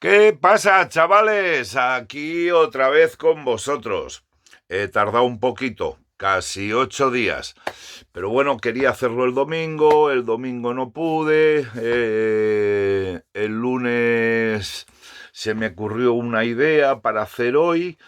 ¿Qué pasa, chavales? Aquí otra vez con vosotros. He tardado un poquito, casi 8 días. Pero bueno, quería hacerlo el domingo no pude. El lunes se me ocurrió una idea para hacer hoy.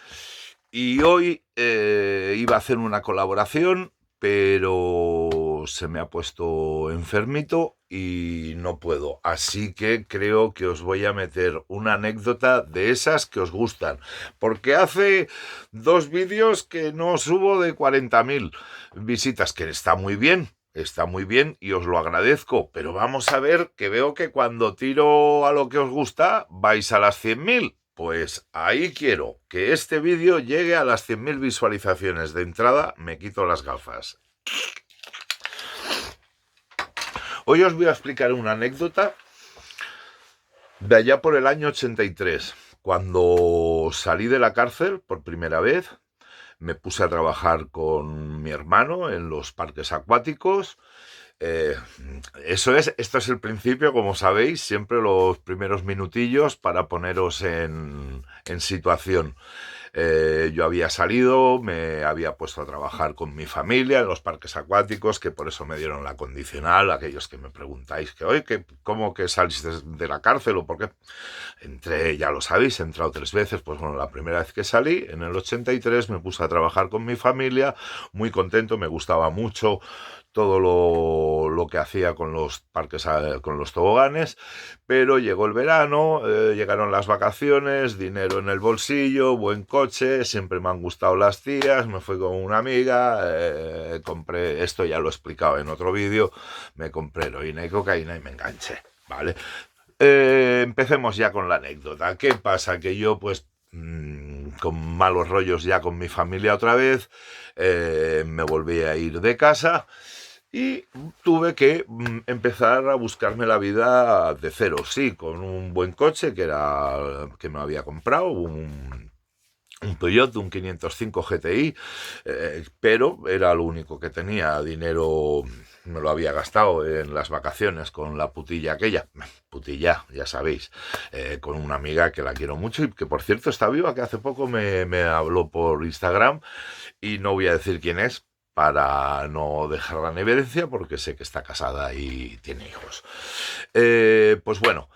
Y hoy iba a hacer una colaboración, pero se me ha puesto enfermito y no puedo. Así que creo que os voy a meter una anécdota de esas que os gustan. Porque hace 2 vídeos que no subo de 40.000 visitas, que está muy bien. Está muy bien y os lo agradezco, pero vamos a ver que veo que cuando tiro a lo que os gusta vais a las 100.000. Pues ahí quiero que este vídeo llegue a las 100.000 visualizaciones. De entrada me quito las gafas. Hoy os voy a explicar una anécdota de allá por el año 83. Cuando salí de la cárcel por primera vez, me puse a trabajar con mi hermano en los parques acuáticos. Eh, esto es el principio, como sabéis, siempre los primeros minutillos para poneros en situación. Yo había salido, me había puesto a trabajar con mi familia en los parques acuáticos, que por eso me dieron la condicional. Aquellos que me preguntáis que, oye, ¿cómo que saliste de la cárcel o por qué? Entré, ya lo sabéis, he entrado 3 veces. Pues bueno, la primera vez que salí, en el 83, me puse a trabajar con mi familia, muy contento, me gustaba mucho todo lo que hacía con los parques, con los toboganes, pero llegó el verano, llegaron las vacaciones, dinero en el bolsillo, buen coche, siempre me han gustado las tías, me fui con una amiga, compré, esto ya lo he explicado en otro vídeo, me compré heroína y cocaína y me enganché, ¿vale? Empecemos ya con la anécdota. ¿Qué pasa? Que yo pues con malos rollos ya con mi familia otra vez, me volví a ir de casa y tuve que empezar a buscarme la vida de cero, sí, con un buen coche que me había comprado, un Toyota, un 505 GTI, pero era lo único que tenía. Dinero me lo había gastado en las vacaciones con la putilla aquella, putilla, ya sabéis, con una amiga que la quiero mucho y que por cierto está viva, que hace poco me habló por Instagram y no voy a decir quién es para no dejarla en evidencia porque sé que está casada y tiene hijos. Pues bueno,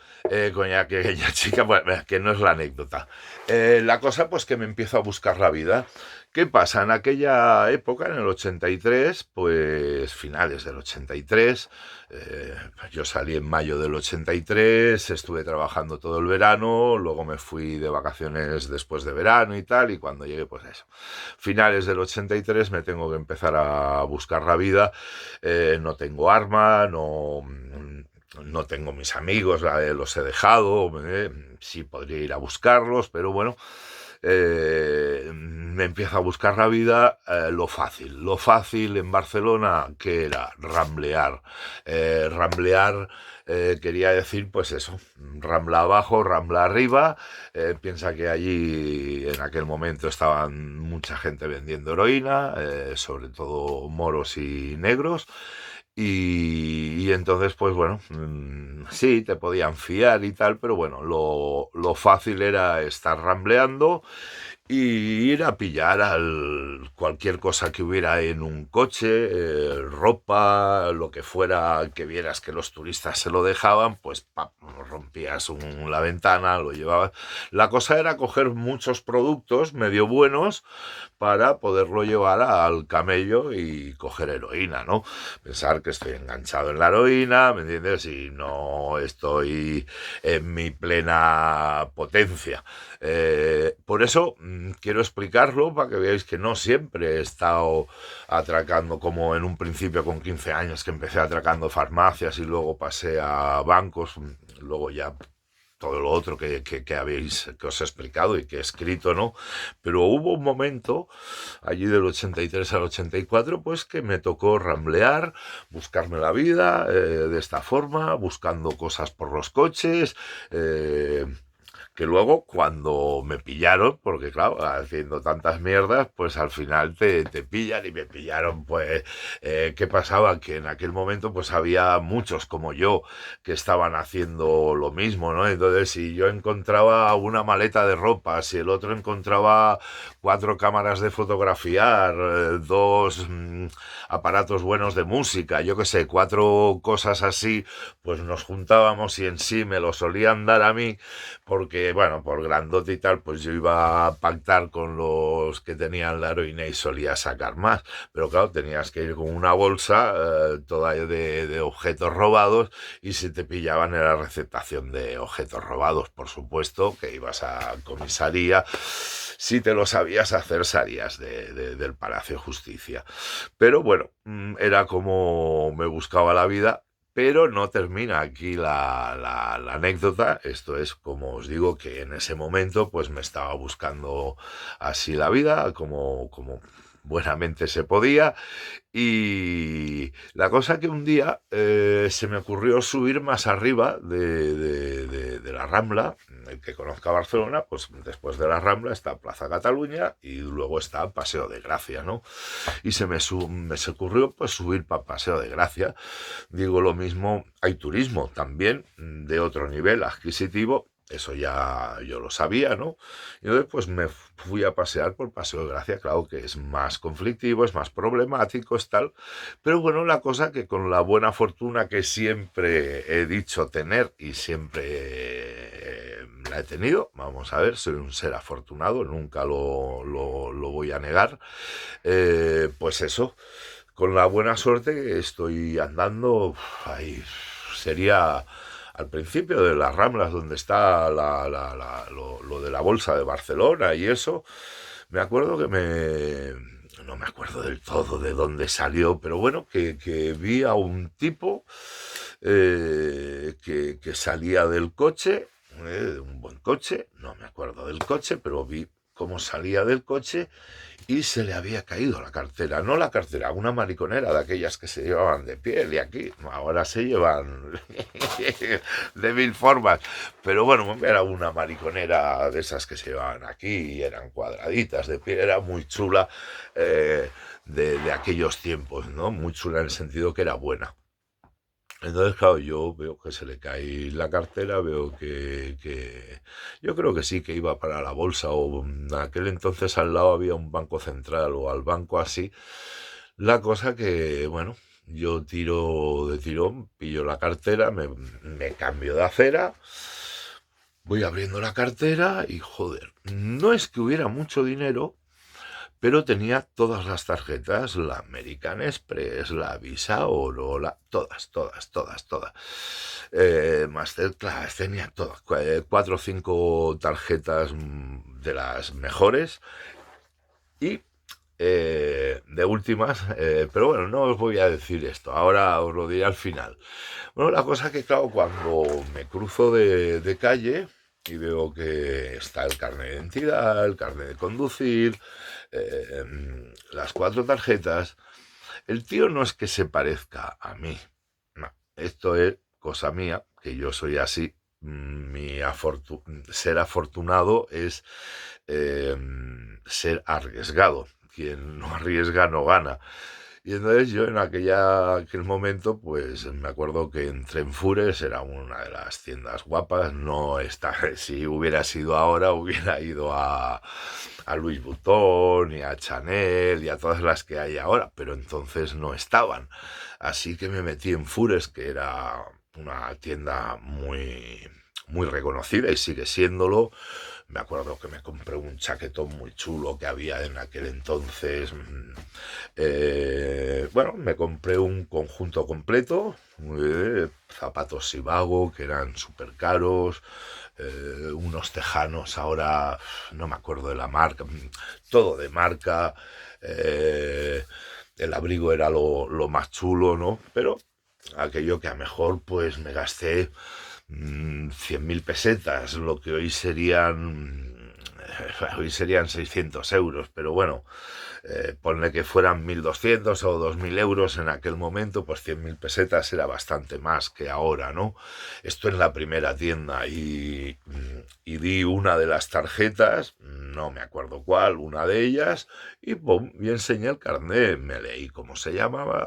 con aquella chica, bueno, que no es la anécdota. La cosa pues que me empiezo a buscar la vida. ¿Qué pasa? En aquella época, en el 83, pues finales del 83, yo salí en mayo del 83, estuve trabajando todo el verano, luego me fui de vacaciones después de verano y tal, y cuando llegué, pues eso, finales del 83 me tengo que empezar a buscar la vida. No tengo arma, no tengo mis amigos, los he dejado, sí podría ir a buscarlos, pero bueno, me empiezo a buscar la vida. Lo fácil en Barcelona, que era ramblear. Ramblear quería decir, pues eso, Rambla abajo, Rambla arriba. Piensa que allí en aquel momento estaban mucha gente vendiendo heroína, sobre todo moros y negros. Y entonces, pues bueno, sí, te podían fiar y tal, pero bueno, lo fácil era estar rambleando y ir a pillar cualquier cosa que hubiera en un coche, ropa, lo que fuera, que vieras que los turistas se lo dejaban, pues rompías la ventana, lo llevabas. La cosa era coger muchos productos medio buenos para poderlo llevar al camello y coger heroína, ¿no? Pensar que estoy enganchado en la heroína, ¿me entiendes? Y no estoy en mi plena potencia. Por eso quiero explicarlo para que veáis que no siempre he estado atracando, como en un principio con 15 años que empecé atracando farmacias y luego pasé a bancos, luego ya todo lo otro que os he explicado y que he escrito, ¿no? Pero hubo un momento, allí del 83 al 84, pues que me tocó ramblear, buscarme la vida de esta forma, buscando cosas por los coches, que luego cuando me pillaron, porque claro, haciendo tantas mierdas, pues al final te pillan y me pillaron, pues, ¿qué pasaba? Que en aquel momento pues había muchos como yo que estaban haciendo lo mismo, ¿no? Entonces si yo encontraba una maleta de ropa, si el otro encontraba 4 cámaras de fotografiar, dos aparatos buenos de música, yo qué sé, 4 cosas así, pues nos juntábamos y en sí me lo solían dar a mí, porque, bueno, por grandote y tal, pues yo iba a pactar con los que tenían la heroína y solía sacar más. Pero claro, tenías que ir con una bolsa toda de objetos robados y si te pillaban era receptación de objetos robados, por supuesto, que ibas a comisaría. Si te lo sabías hacer, salías del Palacio de Justicia. Pero bueno, era como me buscaba la vida. Pero no termina aquí la anécdota. Esto es, como os digo, que en ese momento pues me estaba buscando así la vida, como buenamente se podía. Y la cosa que un día se me ocurrió subir más arriba de la Rambla. El que conozca Barcelona, pues después de la Rambla está Plaza Cataluña y luego está Paseo de Gracia, ¿no? Y me se ocurrió pues subir para Paseo de Gracia. Digo lo mismo, hay turismo también de otro nivel adquisitivo, eso ya yo lo sabía, ¿no? Y entonces pues me fui a pasear por Paseo de Gracia, claro que es más conflictivo, es más problemático, es tal, pero bueno, la cosa que con la buena fortuna que siempre he dicho tener y siempre la he tenido, vamos a ver, soy un ser afortunado, nunca lo voy a negar, pues eso, con la buena suerte que estoy andando, ahí sería al principio de las Ramblas, donde está lo de la bolsa de Barcelona y eso. Me acuerdo que no me acuerdo del todo de dónde salió, pero bueno, que vi a un tipo que salía del coche, de un buen coche, no me acuerdo del coche, pero vi cómo salía del coche y se le había caído la cartera, no la cartera, una mariconera de aquellas que se llevaban de piel y aquí, ahora se llevan de mil formas, pero bueno, era una mariconera de esas que se llevaban aquí y eran cuadraditas de piel, era muy chula de aquellos tiempos, ¿no? Muy chula en el sentido que era buena. Entonces, claro, yo veo que se le cae la cartera, veo que yo creo que sí, que iba para la bolsa, o en aquel entonces al lado había un banco central o al banco así. La cosa que, bueno, yo tiro de tirón, pillo la cartera, me cambio de acera, voy abriendo la cartera y joder, no es que hubiera mucho dinero, pero tenía todas las tarjetas, la American Express, la Visa Oro, todas. Masterclass, tenía todas, 4 o 5 tarjetas de las mejores y de últimas, pero bueno, no os voy a decir esto, ahora os lo diré al final. Bueno, la cosa que claro, cuando me cruzo de calle y veo que está el carnet de identidad, el carnet de conducir, las 4 tarjetas, el tío no es que se parezca a mí, no, esto es cosa mía, que yo soy así, ser afortunado es eh, ser arriesgado, quien no arriesga no gana. Y entonces yo en aquel momento, pues me acuerdo que entré en Fures, era una de las tiendas guapas, no está, si hubiera sido ahora, hubiera ido a Louis Vuitton y a Chanel y a todas las que hay ahora, pero entonces no estaban. Así que me metí en Fures, que era una tienda muy reconocida y sigue siéndolo. Me acuerdo que me compré un chaquetón muy chulo que había en aquel entonces. Bueno, me compré un conjunto completo, zapatos Sivago, que eran súper caros, unos tejanos, ahora no me acuerdo de la marca, todo de marca. eh, el abrigo era lo más chulo, ¿no? Pero aquello que a mejor pues me gasté 100.000 pesetas, lo que hoy serían 600 euros, pero bueno, ponle que fueran 1.200 o 2.000 euros en aquel momento, pues 100.000 pesetas era bastante más que ahora, ¿no? Esto en la primera tienda y di una de las tarjetas, no me acuerdo cuál, una de ellas, y pum, y enseñé el carnet, me leí cómo se llamaba,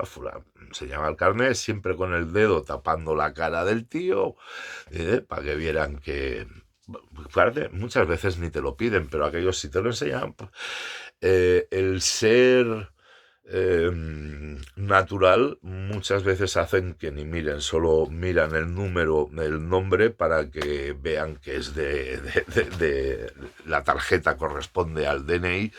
se llama el carnet, siempre con el dedo tapando la cara del tío, para que vieran que... Muchas veces ni te lo piden, pero aquellos sí te lo enseñan. El ser natural muchas veces hacen que ni miren, solo miran el número, el nombre para que vean que es de la tarjeta corresponde al DNI,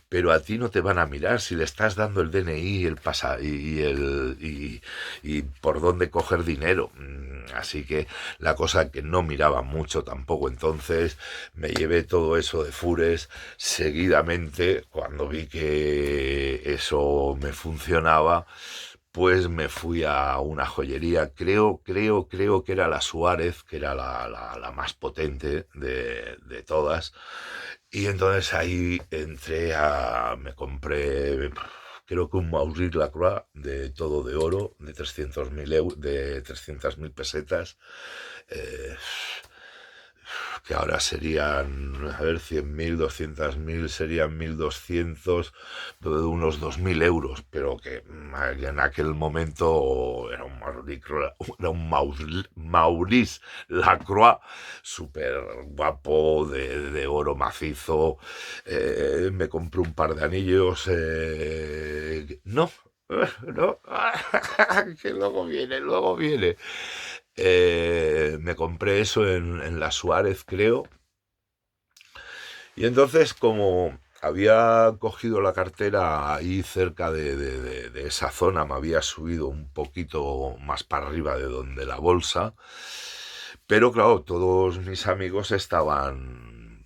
pero a ti no te van a mirar si le estás dando el DNI el pasa y por dónde coger dinero. Así que la cosa que no miraba mucho tampoco, entonces me llevé todo eso de fures seguidamente. Cuando vi que eso me funcionaba, pues me fui a una joyería, creo que era la Suárez, que era la más potente de todas, y entonces ahí me compré, creo que un Maurice Lacroix de todo de oro, de 300.000 pesetas, eh, que ahora serían, a ver, 100.000, 200.000, serían 1.200, unos 2.000 euros, pero que en aquel momento era un Maurice Lacroix súper guapo, de oro macizo. Me compré un par de anillos, no, no, que luego viene. Me compré eso en la Suárez, creo. Y entonces, como había cogido la cartera ahí cerca de esa zona, me había subido un poquito más para arriba de donde la bolsa. Pero claro, todos mis amigos estaban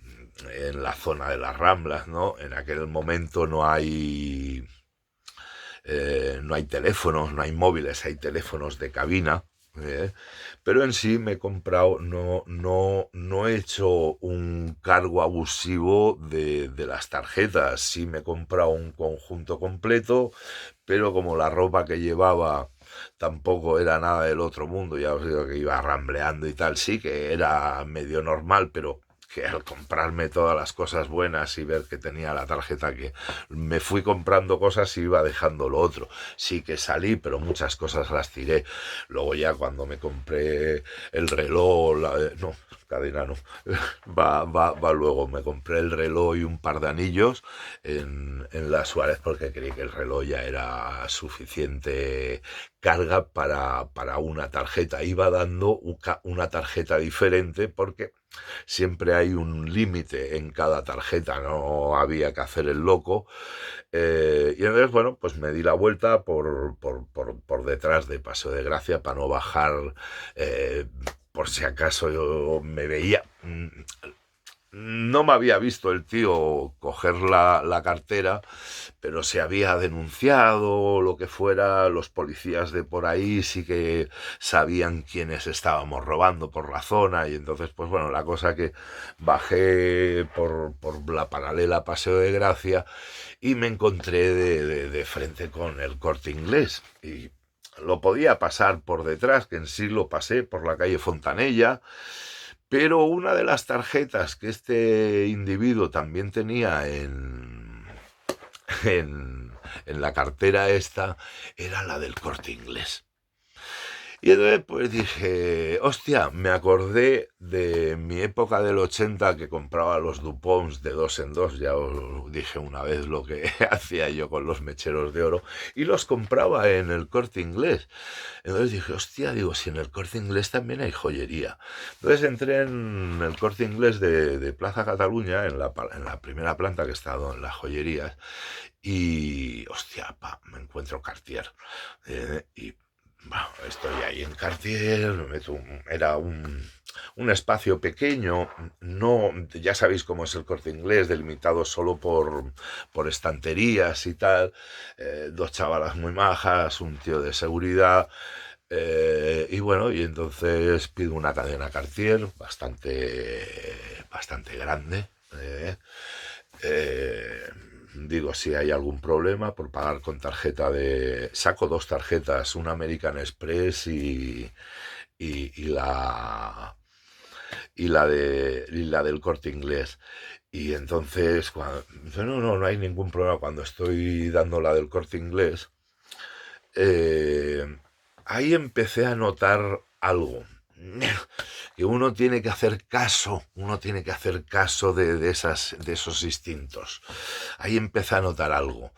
en la zona de las Ramblas, ¿no? En aquel momento no hay teléfonos, no hay móviles, hay teléfonos de cabina. Pero en sí me he comprado, no he hecho un cargo abusivo de las tarjetas. Sí me he comprado un conjunto completo, pero como la ropa que llevaba tampoco era nada del otro mundo, ya os digo que iba rambleando y tal, sí que era medio normal, pero que al comprarme todas las cosas buenas y ver que tenía la tarjeta, que me fui comprando cosas y iba dejando lo otro. Sí que salí, pero muchas cosas las tiré. Luego ya cuando me compré el reloj, no, cadena no, va luego. Me compré el reloj y un par de anillos en la Suárez porque creí que el reloj ya era suficiente carga para una tarjeta. Iba dando una tarjeta diferente porque siempre hay un límite en cada tarjeta, no había que hacer el loco. Y entonces, bueno, pues me di la vuelta por detrás de Paseo de Gracia para no bajar, por si acaso yo me veía... No me había visto el tío coger la cartera, pero se había denunciado o lo que fuera, los policías de por ahí sí que sabían quiénes estábamos robando por la zona, y entonces, pues bueno, la cosa que bajé por la paralela Paseo de Gracia y me encontré de frente con el Corte Inglés. Y lo podía pasar por detrás, que en sí lo pasé por la calle Fontanella, pero una de las tarjetas que este individuo también tenía en la cartera esta era la del Corte Inglés. Y entonces pues dije, hostia, me acordé de mi época del 80 que compraba los Duponts de dos en dos, ya os dije una vez lo que hacía yo con los mecheros de oro, y los compraba en el Corte Inglés. Entonces dije, hostia, digo, si en el Corte Inglés también hay joyería. Entonces entré en el Corte Inglés de Plaza Cataluña, en la primera planta que he estado en las joyerías, y hostia, me encuentro Cartier. Y bueno, estoy ahí en Cartier, era un espacio pequeño, no, ya sabéis cómo es el Corte Inglés, delimitado solo por estanterías y tal, dos chavalas muy majas, un tío de seguridad, y bueno, y entonces pido una cadena Cartier bastante grande, digo, si hay algún problema por pagar con tarjeta saco dos tarjetas, una American Express y y la del Corte Inglés. Y entonces, no hay ningún problema. Cuando estoy dando la del Corte Inglés, ahí empecé a notar algo. Que uno tiene que hacer caso, de esos instintos. Ahí empecé a notar algo.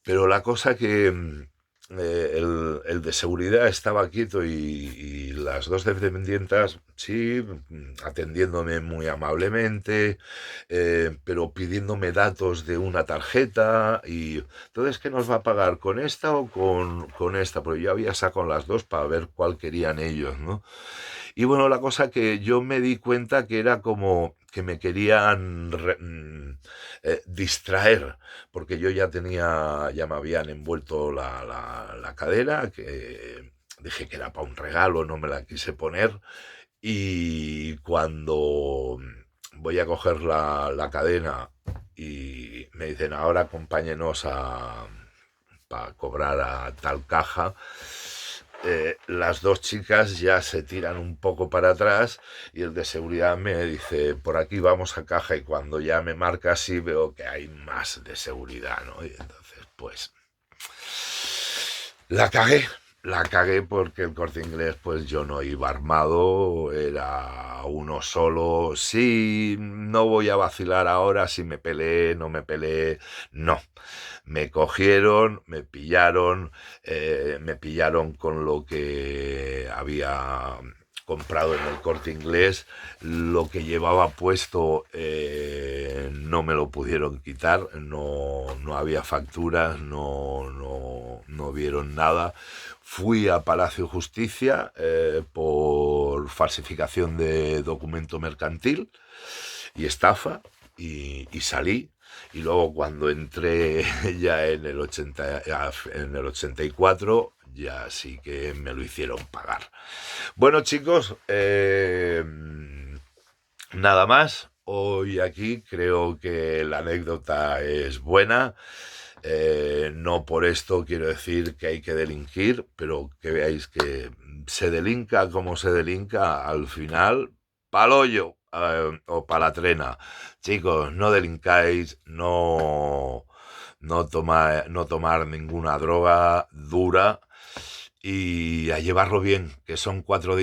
Pero la cosa que el de seguridad estaba quieto y las dos dependientes, sí, atendiéndome muy amablemente, pero pidiéndome datos de una tarjeta y entonces, ¿qué nos va a pagar? ¿Con esta o con esta? Porque yo había sacado las dos para ver cuál querían ellos, ¿no? Y bueno, la cosa que yo me di cuenta que era como que me querían distraer, porque yo ya me habían envuelto la cadera, que dije que era para un regalo, no me la quise poner, y cuando voy a coger la cadena y me dicen, ahora acompáñenos para cobrar a tal caja, las dos chicas ya se tiran un poco para atrás y el de seguridad me dice, por aquí vamos a caja, y cuando ya me marca así veo que hay más de seguridad, ¿no? Y entonces, pues, la cagué porque el Corte Inglés, pues yo no iba armado, era uno solo. Sí, no voy a vacilar ahora si me peleé, no me peleé, no. Me cogieron, me pillaron con lo que había comprado en el Corte Inglés, lo que llevaba puesto no me lo pudieron quitar, no había facturas, no vieron nada. Fui a Palacio de Justicia por falsificación de documento mercantil y estafa, y salí. Y luego cuando entré ya en el 84, ya sí que me lo hicieron pagar. Bueno, chicos, nada más. Hoy aquí creo que la anécdota es buena. No por esto quiero decir que hay que delinquir, pero que veáis que se delinca como se delinca, al final, pa'l hoyo o pa' la trena. Chicos, no delincáis, no tomar ninguna droga dura y a llevarlo bien, que son 4 días.